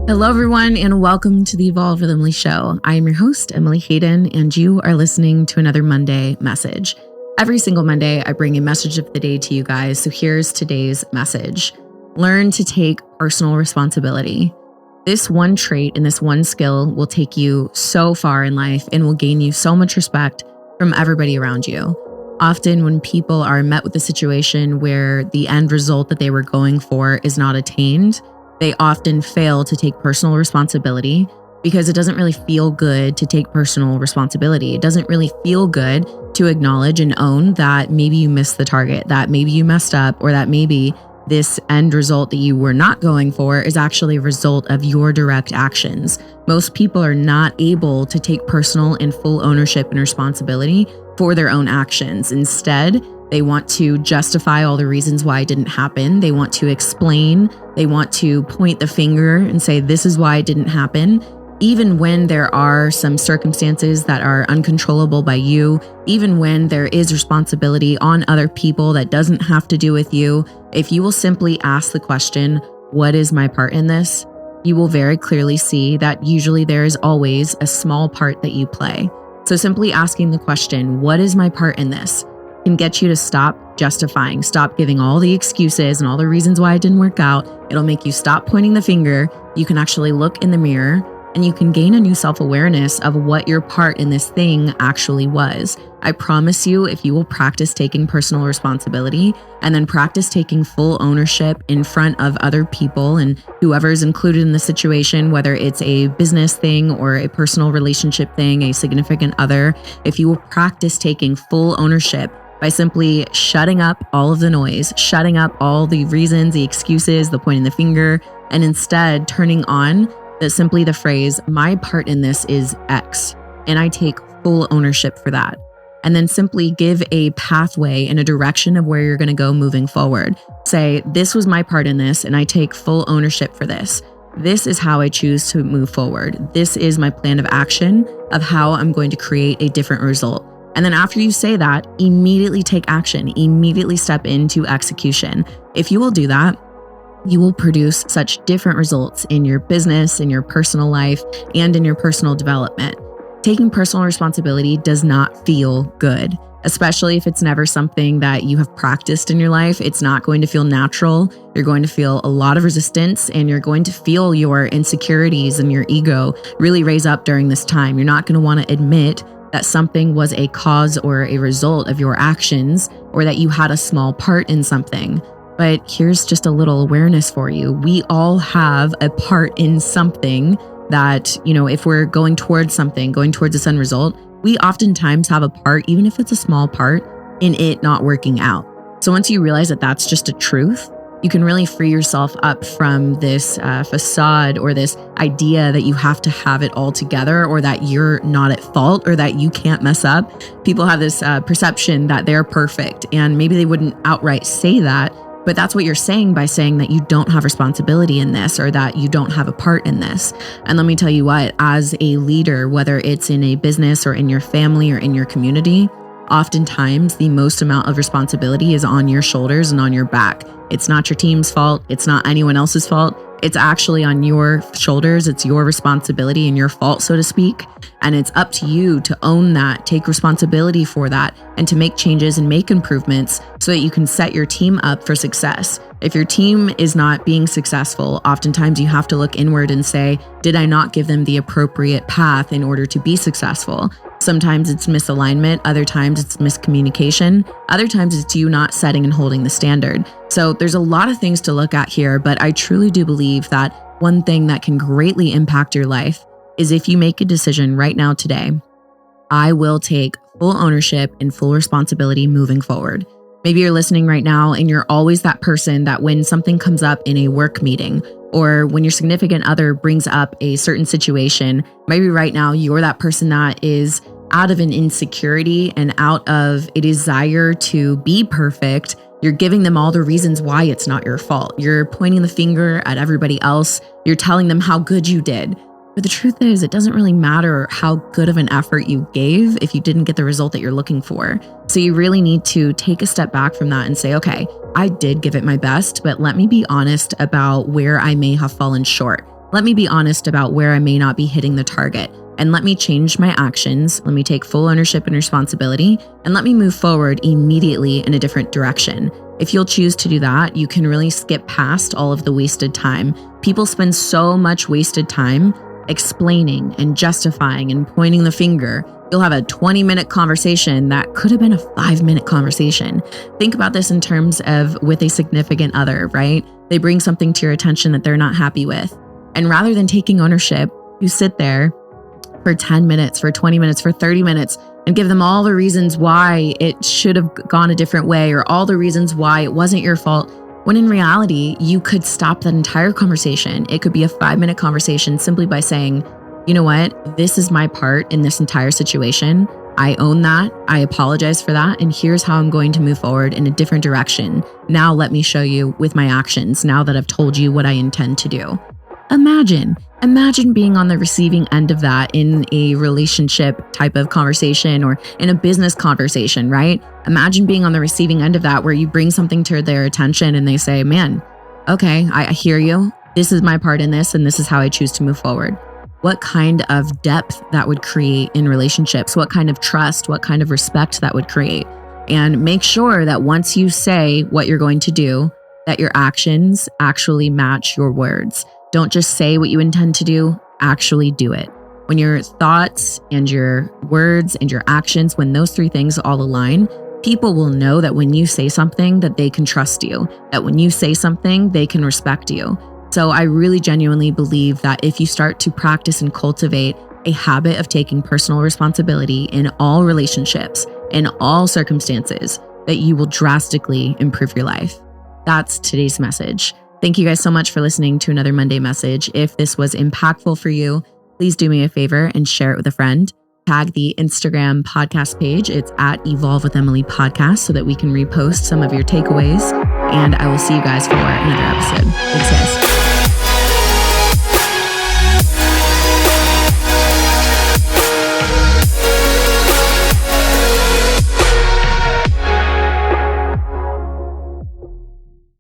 Hello, everyone, and welcome to the Evolve with Emily show. I am your host, Emily Hayden, and you are listening to another Monday message. Every single Monday, I bring a message of the day to you guys. So here's today's message. Learn to take personal responsibility. This one trait and this one skill will take you so far in life and will gain you so much respect from everybody around you. Often when people are met with a situation where the end result that they were going for is not attained, they often fail to take personal responsibility because it doesn't really feel good to take personal responsibility. It doesn't really feel good to acknowledge and own that maybe you missed the target, that maybe you messed up, or that maybe this end result that you were not going for is actually a result of your direct actions. Most people are not able to take personal and full ownership and responsibility for their own actions. Instead, they want to justify all the reasons why it didn't happen. They want to explain. They want to point the finger and say, this is why it didn't happen. Even when there are some circumstances that are uncontrollable by you, even when there is responsibility on other people that doesn't have to do with you, if you will simply ask the question, what is my part in this? You will very clearly see that usually there is always a small part that you play. So simply asking the question, what is my part in this? Can get you to stop justifying, stop giving all the excuses and all the reasons why it didn't work out. It'll make you stop pointing the finger. You can actually look in the mirror and you can gain a new self-awareness of what your part in this thing actually was. I promise you, if you will practice taking personal responsibility and then practice taking full ownership in front of other people and whoever is included in the situation, whether it's a business thing or a personal relationship thing, a significant other, if you will practice taking full ownership by simply shutting up all of the noise, shutting up all the reasons, the excuses, the pointing the finger, and instead turning on simply the phrase, my part in this is X, and I take full ownership for that. And then simply give a pathway and a direction of where you're going to go moving forward. Say, this was my part in this, and I take full ownership for this. This is how I choose to move forward. This is my plan of action of how I'm going to create a different result. And then after you say that, immediately take action, immediately step into execution. If you will do that, you will produce such different results in your business, in your personal life, and in your personal development. Taking personal responsibility does not feel good, especially if it's never something that you have practiced in your life. It's not going to feel natural. You're going to feel a lot of resistance, and you're going to feel your insecurities and your ego really raise up during this time. You're not going to want to admit that something was a cause or a result of your actions, or that you had a small part in something. But here's just a little awareness for you. We all have a part in something that, if we're going towards something, going towards this end result, we oftentimes have a part, even if it's a small part, in it not working out. So once you realize that that's just a truth, you can really free yourself up from this facade or this idea that you have to have it all together, or that you're not at fault, or that you can't mess up. People have this perception that they're perfect, and maybe they wouldn't outright say that, but that's what you're saying by saying that you don't have responsibility in this, or that you don't have a part in this. And let me tell you what, as a leader, whether it's in a business or in your family or in your community, oftentimes the most amount of responsibility is on your shoulders and on your back. It's not your team's fault. It's not anyone else's fault. It's actually on your shoulders. It's your responsibility and your fault, so to speak. And it's up to you to own that, take responsibility for that, and to make changes and make improvements so that you can set your team up for success. If your team is not being successful, oftentimes you have to look inward and say, did I not give them the appropriate path in order to be successful? Sometimes it's misalignment, other times it's miscommunication, other times it's you not setting and holding the standard. So there's a lot of things to look at here, but I truly do believe that one thing that can greatly impact your life is if you make a decision right now today, I will take full ownership and full responsibility moving forward. Maybe you're listening right now and you're always that person that when something comes up in a work meeting, or when your significant other brings up a certain situation, maybe right now you're that person that is out of an insecurity and out of a desire to be perfect. You're giving them all the reasons why it's not your fault. You're pointing the finger at everybody else. You're telling them how good you did. But the truth is, it doesn't really matter how good of an effort you gave if you didn't get the result that you're looking for. So you really need to take a step back from that and say, okay, I did give it my best, but let me be honest about where I may have fallen short. Let me be honest about where I may not be hitting the target, and let me change my actions. Let me take full ownership and responsibility, and let me move forward immediately in a different direction. If you'll choose to do that, you can really skip past all of the wasted time. People spend so much wasted time explaining and justifying and pointing the finger. You'll have a 20-minute conversation that could have been a 5-minute conversation. Think about this in terms of with a significant other, right? They bring something to your attention that they're not happy with. And rather than taking ownership, you sit there for 10 minutes, for 20 minutes, for 30 minutes, and give them all the reasons why it should have gone a different way or all the reasons why it wasn't your fault. When in reality, you could stop that entire conversation. It could be a 5-minute conversation simply by saying, you know what, this is my part in this entire situation. I own that. I apologize for that. And here's how I'm going to move forward in a different direction. Now let me show you with my actions now that I've told you what I intend to do. Imagine being on the receiving end of that in a relationship type of conversation or in a business conversation, right? Imagine being on the receiving end of that where you bring something to their attention and they say, man, okay, I hear you. This is my part in this, and this is how I choose to move forward. What kind of depth that would create in relationships, what kind of trust, what kind of respect that would create. And make sure that once you say what you're going to do, that your actions actually match your words. Don't just say what you intend to do, actually do it. When your thoughts and your words and your actions, when those three things all align, people will know that when you say something that they can trust you, that when you say something, they can respect you. So I really genuinely believe that if you start to practice and cultivate a habit of taking personal responsibility in all relationships, in all circumstances, that you will drastically improve your life. That's today's message. Thank you guys so much for listening to another Monday message. If this was impactful for you, please do me a favor and share it with a friend. Tag the Instagram podcast page. It's at Evolve with Emily Podcast so that we can repost some of your takeaways. And I will see you guys for another episode. Thanks, guys.